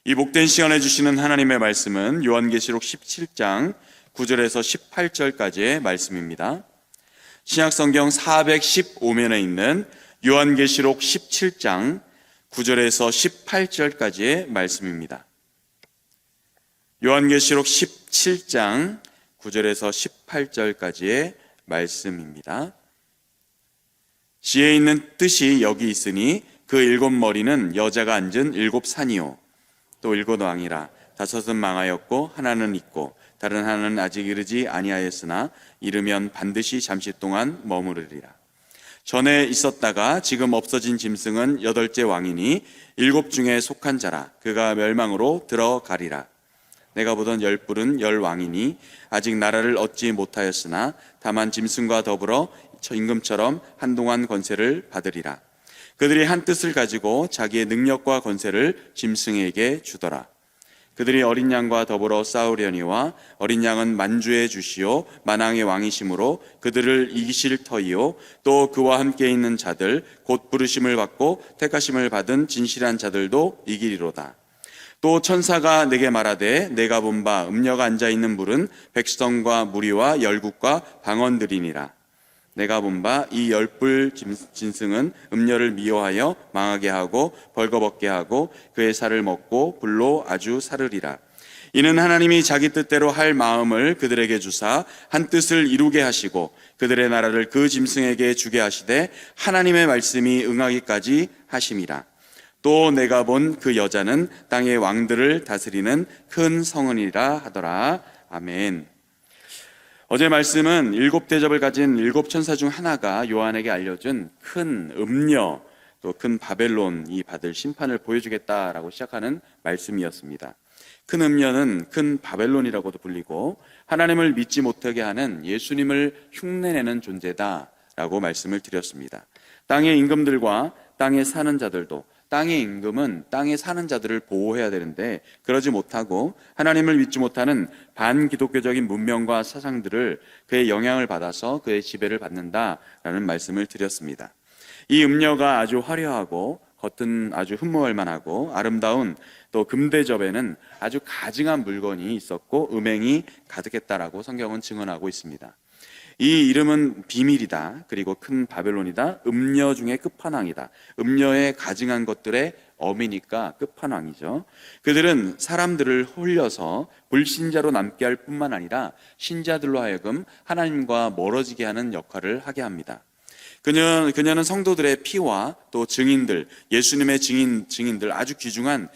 이 복된 시간에 주시는 하나님의 말씀은 요한계시록 17장 9절에서 18절까지의 말씀입니다. 신약성경 415면에 있는 요한계시록 17장 9절에서 18절까지의 말씀입니다. 요한계시록 17장 9절에서 18절까지의 말씀입니다. 지혜 있는 뜻이 여기 있으니 그 일곱 머리는 여자가 앉은 일곱 산이요 또 일곱 왕이라. 다섯은 망하였고 하나는 있고 다른 하나는 아직 이르지 아니하였으나 이르면 반드시 잠시 동안 머무르리라. 전에 있었다가 지금 없어진 짐승은 여덟째 왕이니 일곱 중에 속한 자라. 그가 멸망으로 들어가리라. 내가 보던 열 뿔은 열 왕이니 아직 나라를 얻지 못하였으나 다만 짐승과 더불어 임금처럼 한동안 권세를 받으리라. 그들이 한 뜻을 가지고 자기의 능력과 권세를 짐승에게 주더라. 그들이 어린 양과 더불어 싸우려니와 어린 양은 만주의 주시오 만왕의 왕이심으로 그들을 이기실 터이요 또 그와 함께 있는 자들 곧 부르심을 받고 택하심을 받은 진실한 자들도 이기리로다. 또 천사가 내게 말하되 내가 본 바 음녀가 앉아있는 물은 백성과 무리와 열국과 방언들이니라. 내가 본 바 이 열뿔 짐승은 음녀를 미워하여 망하게 하고 벌거벗게 하고 그의 살을 먹고 불로 아주 사르리라. 이는 하나님이 자기 뜻대로 할 마음을 그들에게 주사 한 뜻을 이루게 하시고 그들의 나라를 그 짐승에게 주게 하시되 하나님의 말씀이 응하기까지 하심이라. 또 내가 본 그 여자는 땅의 왕들을 다스리는 큰 성은이라 하더라. 아멘. 어제 말씀은 일곱 대접을 가진 일곱 천사 중 하나가 요한에게 알려준 큰 음녀 또 큰 바벨론이 받을 심판을 보여주겠다라고 시작하는 말씀이었습니다. 큰 음녀는 큰 바벨론이라고도 불리고 하나님을 믿지 못하게 하는 예수님을 흉내내는 존재다라고 말씀을 드렸습니다. 땅의 임금들과 땅에 사는 자들도, 땅의 임금은 땅에 사는 자들을 보호해야 되는데 그러지 못하고 하나님을 믿지 못하는 반기독교적인 문명과 사상들을 그의 영향을 받아서 그의 지배를 받는다라는 말씀을 드렸습니다. 이 음녀가 아주 화려하고 겉은 아주 흠모할 만하고 아름다운 또 금대접에는 아주 가증한 물건이 있었고 음행이 가득했다라고 성경은 증언하고 있습니다. 이 이름은 비밀이다. 그리고 큰 바벨론이다. 음녀 중에 끝판왕이다. 음녀의 가증한 것들의 어미니까 끝판왕이죠. 그들은 사람들을 홀려서 불신자로 남게 할 뿐만 아니라 신자들로 하여금 하나님과 멀어지게 하는 역할을 하게 합니다. 그녀는 성도들의 피와 또 증인들, 예수님의 증인들, 아주 귀중한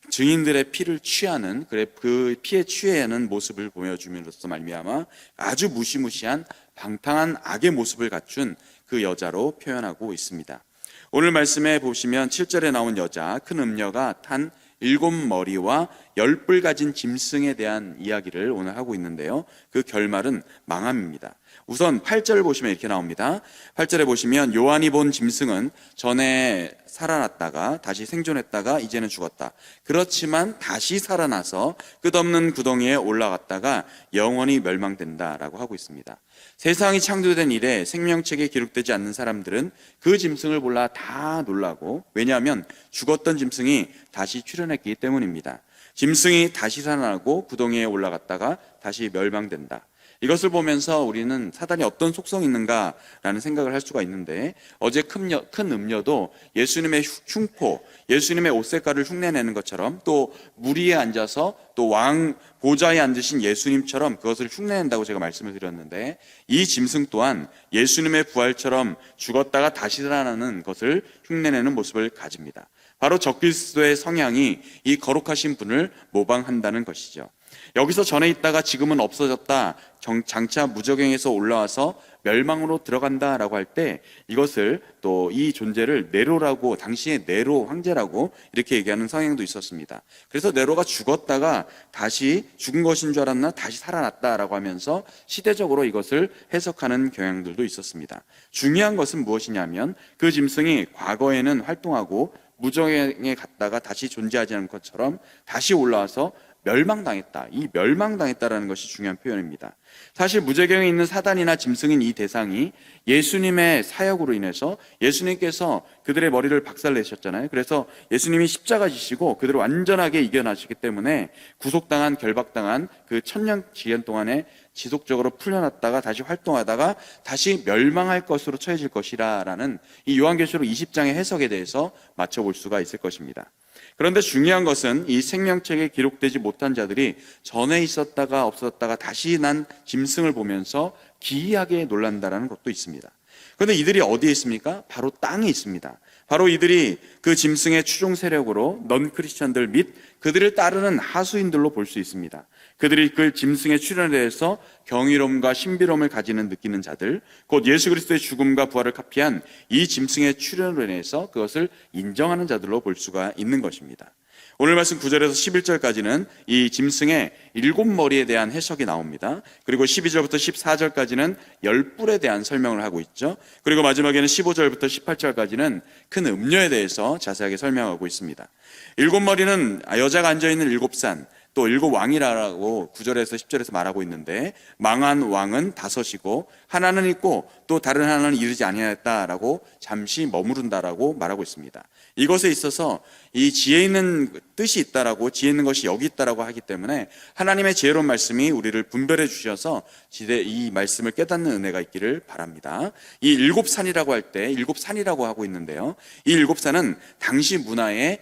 증인들의 피를 취하는, 그 피에 취해야 하는 모습을 보여줌으로써 말미암아 아주 무시무시한 방탕한 악의 모습을 갖춘 그 여자로 표현하고 있습니다. 오늘 말씀에 보시면 7절에 나온 여자, 큰 음녀가 탄 일곱 머리와 열 뿔 가진 짐승에 대한 이야기를 오늘 하고 있는데요. 그 결말은 망함입니다. 우선 8절을 보시면 이렇게 나옵니다. 8절에 보시면 요한이 본 짐승은 전에 살아났다가 다시 생존했다가 이제는 죽었다. 그렇지만 다시 살아나서 끝없는 구덩이에 올라갔다가 영원히 멸망된다라고 하고 있습니다. 세상이 창조된 이래 생명책에 기록되지 않는 사람들은 그 짐승을 몰라 다 놀라고, 왜냐하면 죽었던 짐승이 다시 출현했기 때문입니다. 짐승이 다시 살아나고 구덩이에 올라갔다가 다시 멸망된다. 이것을 보면서 우리는 사단이 어떤 속성이 있는가라는 생각을 할 수가 있는데, 어제 큰 음녀도 예수님의 흉포, 예수님의 옷 색깔을 흉내내는 것처럼, 또 무리에 앉아서 또 왕 보좌에 앉으신 예수님처럼 그것을 흉내낸다고 제가 말씀을 드렸는데, 이 짐승 또한 예수님의 부활처럼 죽었다가 다시 살아나는 것을 흉내내는 모습을 가집니다. 바로 적그리스도의 성향이 이 거룩하신 분을 모방한다는 것이죠. 여기서 전에 있다가 지금은 없어졌다, 장차 무저갱에서 올라와서 멸망으로 들어간다라고 할 때 이것을 또 이 존재를 네로라고, 당시의 네로 황제라고 이렇게 얘기하는 성향도 있었습니다. 그래서 네로가 죽었다가 다시 죽은 것인 줄 알았나 다시 살아났다라고 하면서 시대적으로 이것을 해석하는 경향들도 있었습니다. 중요한 것은 무엇이냐면 그 짐승이 과거에는 활동하고 무저갱에 갔다가 다시 존재하지 않은 것처럼 다시 올라와서 멸망당했다. 이 멸망당했다라는 것이 중요한 표현입니다. 사실 무저경에 있는 사단이나 짐승인 이 대상이 예수님의 사역으로 인해서 예수님께서 그들의 머리를 박살내셨잖아요. 그래서 예수님이 십자가 지시고 그들을 완전하게 이겨나시기 때문에 구속당한, 결박당한 그 천년 기간 동안에 지속적으로 풀려났다가 다시 활동하다가 다시 멸망할 것으로 처해질 것이라는 이 요한계시록 20장의 해석에 대해서 맞춰볼 수가 있을 것입니다. 그런데 중요한 것은 이 생명책에 기록되지 못한 자들이 전에 있었다가 없었다가 다시 난 짐승을 보면서 기이하게 놀란다는 것도 있습니다. 그런데 이들이 어디에 있습니까? 바로 땅에 있습니다. 바로 이들이 그 짐승의 추종 세력으로 넌 크리스천들 및 그들을 따르는 하수인들로 볼 수 있습니다. 그들이 그 짐승의 출현에 대해서 경이로움과 신비로움을 가지는 느끼는 자들, 곧 예수 그리스도의 죽음과 부활을 카피한 이 짐승의 출현으로 인해서 그것을 인정하는 자들로 볼 수가 있는 것입니다. 오늘 말씀 9절에서 11절까지는 이 짐승의 7머리에 대한 해석이 나옵니다. 그리고 12절부터 14절까지는 10뿔에 대한 설명을 하고 있죠. 그리고 마지막에는 15절부터 18절까지는 큰 음녀에 대해서 자세하게 설명하고 있습니다. 7머리는 여자가 앉아있는 7산, 또 7왕이라고 9절에서 10절에서 말하고 있는데, 망한 왕은 5이고 하나는 있고 또 다른 하나는 이르지 아니하였다라고 잠시 머무른다라고 말하고 있습니다. 이것에 있어서 이 지혜 있는 뜻이 있다라고, 지혜 있는 것이 여기 있다라고 하기 때문에 하나님의 지혜로운 말씀이 우리를 분별해 주셔서 이 말씀을 깨닫는 은혜가 있기를 바랍니다. 이 7산이라고 할 때 7산이라고 하고 있는데요, 이 7산은 당시 문화에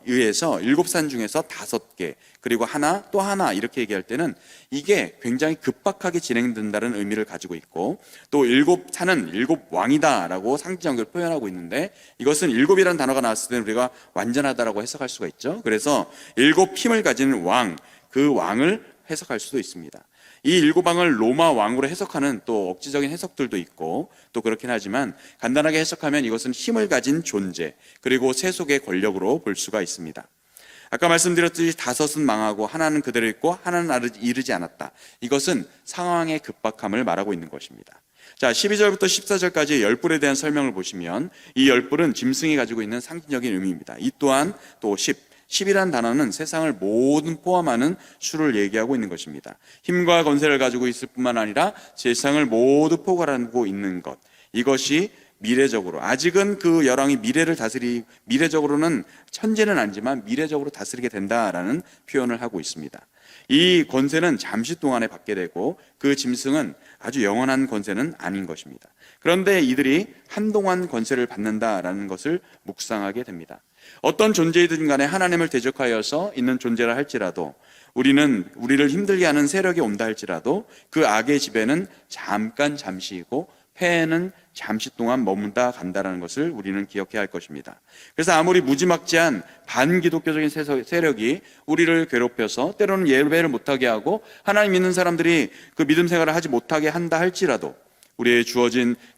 의해서 7산 중에서 5개, 그리고 하나 또 하나 이렇게 얘기할 때는 이게 굉장히 급박하게 진행된다는 의미를 가지고 있고, 또 7산은 7왕이다라고 상징적으로 표현하고 있는데, 이것은 7이라는 단어가 나왔을 때는 우리가 완전하다라고 해석할 수가 있죠. 그래서 7힘을 가진 왕, 그 왕을 해석할 수도 있습니다. 이 7왕을 로마 왕으로 해석하는 또 억지적인 해석들도 있고, 또 그렇긴 하지만 간단하게 해석하면 이것은 힘을 가진 존재, 그리고 세속의 권력으로 볼 수가 있습니다. 아까 말씀드렸듯이 5은 망하고 하나는 그대로 있고 하나는 이르지 않았다. 이것은 상황의 급박함을 말하고 있는 것입니다. 자, 12절부터 14절까지 10뿔에 대한 설명을 보시면 이 10뿔은 짐승이 가지고 있는 상징적인 의미입니다. 이 또한 또 10이라는 단어는 세상을 모든 포함하는 수를 얘기하고 있는 것입니다. 힘과 권세를 가지고 있을 뿐만 아니라 세상을 모두 포괄하고 있는 것, 이것이 미래적으로, 아직은 그 열왕이 미래적으로는 천재는 아니지만 미래적으로 다스리게 된다라는 표현을 하고 있습니다. 이 권세는 잠시 동안에 받게 되고 그 짐승은 아주 영원한 권세는 아닌 것입니다. 그런데 이들이 한동안 권세를 받는다라는 것을 묵상하게 됩니다. 어떤 존재이든 간에 하나님을 대적하여서 있는 존재라 할지라도, 우리를 힘들게 하는 세력이 온다 할지라도 그 악의 지배는 잠시이고 폐해는 잠시 동안 머문다 간다라는 것을 우리는 기억해야 할 것입니다. 그래서 아무리 무지막지한 반기독교적인 세력이 우리를 괴롭혀서 때로는 예배를 못하게 하고 하나님 믿는 사람들이 그 믿음 생활을 하지 못하게 한다 할지라도,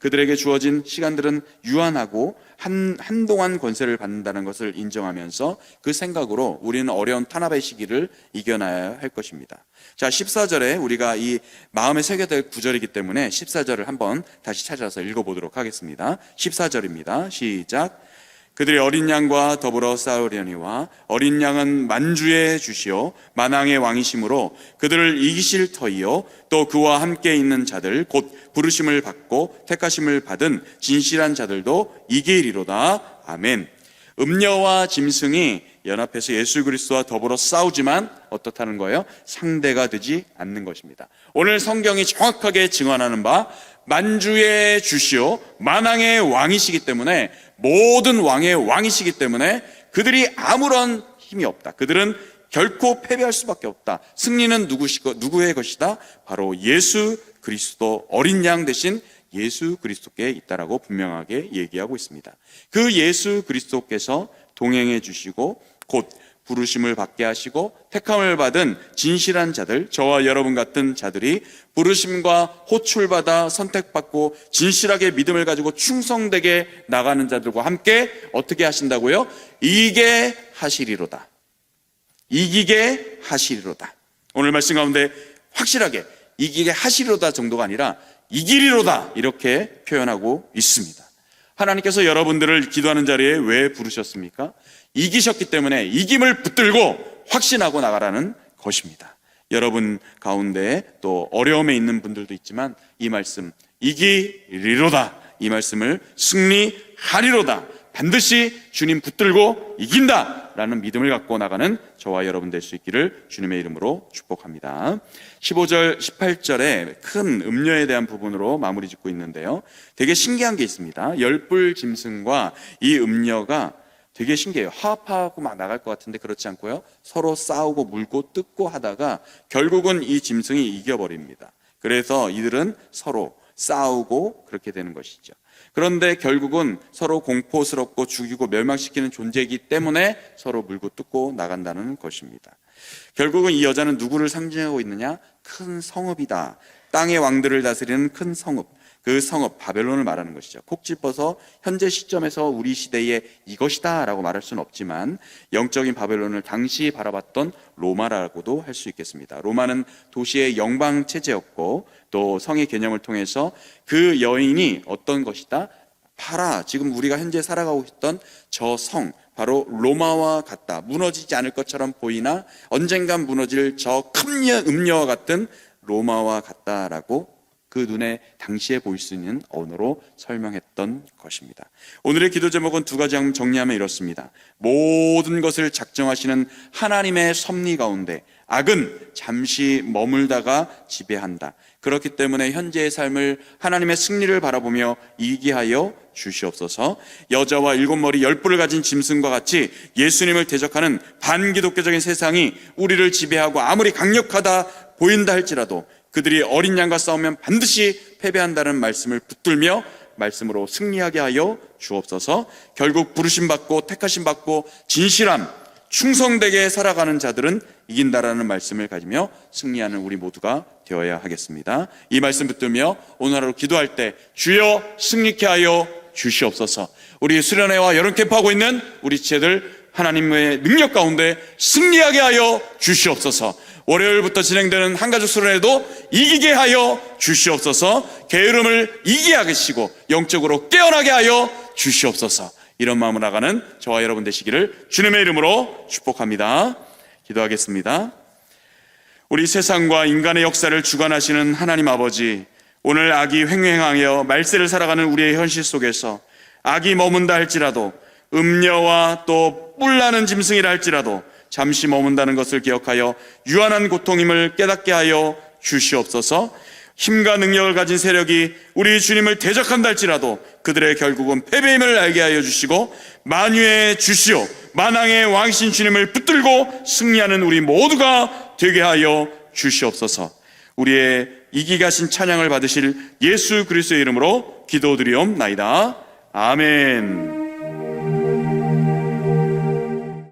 그들에게 주어진 시간들은 유한하고 한동안 권세를 받는다는 것을 인정하면서 그 생각으로 우리는 어려운 탄압의 시기를 이겨나야 할 것입니다. 자, 14절에 우리가 이 마음에 새겨될 구절이기 때문에 14절을 한번 다시 찾아서 읽어보도록 하겠습니다. 14절입니다. 시작. 그들이 어린 양과 더불어 싸우려니와 어린 양은 만주의 주시오 만왕의 왕이심으로 그들을 이기실 터이요 또 그와 함께 있는 자들 곧 부르심을 받고 택하심을 받은 진실한 자들도 이기리로다. 아멘. 음녀와 짐승이 연합해서 예수 그리스도와 더불어 싸우지만 어떻다는 거예요? 상대가 되지 않는 것입니다. 오늘 성경이 정확하게 증언하는 바, 만주의 주시오 만왕의 왕이시기 때문에, 모든 왕의 왕이시기 때문에 그들이 아무런 힘이 없다. 그들은 결코 패배할 수밖에 없다. 승리는 누구의 것이다? 바로 예수 그리스도, 어린 양 대신 예수 그리스도께 있다라고 분명하게 얘기하고 있습니다. 그 예수 그리스도께서 동행해 주시고 곧 부르심을 받게 하시고 택함을 받은 진실한 자들, 저와 여러분 같은 자들이 부르심과 호출받아 선택받고 진실하게 믿음을 가지고 충성되게 나가는 자들과 함께 어떻게 하신다고요? 이기게 하시리로다. 이기게 하시리로다. 오늘 말씀 가운데 확실하게 이기게 하시리로다 정도가 아니라 이기리로다 이렇게 표현하고 있습니다. 하나님께서 여러분들을 기도하는 자리에 왜 부르셨습니까? 이기셨기 때문에 이김을 붙들고 확신하고 나가라는 것입니다. 여러분 가운데 또 어려움에 있는 분들도 있지만 이 말씀 이기리로다, 이 말씀을 승리하리로다, 반드시 주님 붙들고 이긴다 라는 믿음을 갖고 나가는 저와 여러분 될 수 있기를 주님의 이름으로 축복합니다. 15절 18절에 큰 음녀에 대한 부분으로 마무리 짓고 있는데요, 되게 신기한 게 있습니다. 열불 짐승과 이 음녀가 되게 신기해요. 화합하고 막 나갈 것 같은데 그렇지 않고요, 서로 싸우고 물고 뜯고 하다가 결국은 이 짐승이 이겨버립니다. 그래서 이들은 서로 싸우고 그렇게 되는 것이죠. 그런데 결국은 서로 공포스럽고 죽이고 멸망시키는 존재이기 때문에 서로 물고 뜯고 나간다는 것입니다. 결국은 이 여자는 누구를 상징하고 있느냐? 큰 성읍이다. 땅의 왕들을 다스리는 큰 성읍, 그 성읍 바벨론을 말하는 것이죠. 콕 집어서 현재 시점에서 우리 시대에 이것이다 라고 말할 수는 없지만 영적인 바벨론을 당시 바라봤던 로마라고도 할 수 있겠습니다. 로마는 도시의 영방 체제였고 또 성의 개념을 통해서 그 여인이 어떤 것이다? 파라, 지금 우리가 현재 살아가고 있던 저 성, 바로 로마와 같다. 무너지지 않을 것처럼 보이나 언젠간 무너질 저 큰 음녀와 같은 로마와 같다라고 그 눈에 당시에 보일 수 있는 언어로 설명했던 것입니다. 오늘의 기도 제목은 두 가지 정리하면 이렇습니다. 모든 것을 작정하시는 하나님의 섭리 가운데 악은 잠시 머물다가 지배한다. 그렇기 때문에 현재의 삶을 하나님의 승리를 바라보며 이기게 하여 주시옵소서. 여자와 일곱 머리 열 뿔을 가진 짐승과 같이 예수님을 대적하는 반기독교적인 세상이 우리를 지배하고 아무리 강력하다 보인다 할지라도 그들이 어린 양과 싸우면 반드시 패배한다는 말씀을 붙들며 말씀으로 승리하게 하여 주옵소서. 결국 부르심 받고 택하심 받고 진실함, 충성되게 살아가는 자들은 이긴다라는 말씀을 가지며 승리하는 우리 모두가 되어야 하겠습니다. 이 말씀 붙들며 오늘 하루 기도할 때 주여 승리케 하여 주시옵소서. 우리 수련회와 여름 캠프하고 있는 우리 지체들 하나님의 능력 가운데 승리하게 하여 주시옵소서. 월요일부터 진행되는 한가족 수련회도 이기게 하여 주시옵소서. 게으름을 이기게 하시고 영적으로 깨어나게 하여 주시옵소서. 이런 마음으로 나가는 저와 여러분 되시기를 주님의 이름으로 축복합니다. 기도하겠습니다. 우리 세상과 인간의 역사를 주관하시는 하나님 아버지, 오늘 악이 횡행하여 말세를 살아가는 우리의 현실 속에서 악이 머문다 할지라도 음녀와 또 뿔나는 짐승이라 할지라도 잠시 머문다는 것을 기억하여 유한한 고통임을 깨닫게 하여 주시옵소서. 힘과 능력을 가진 세력이 우리 주님을 대적한다 할지라도 그들의 결국은 패배임을 알게 하여 주시고 만유의 주시오 만왕의 왕이신 주님을 붙들고 승리하는 우리 모두가 되게 하여 주시옵소서. 우리의 이기가신 찬양을 받으실 예수 그리스도의 이름으로 기도드리옵나이다. 아멘.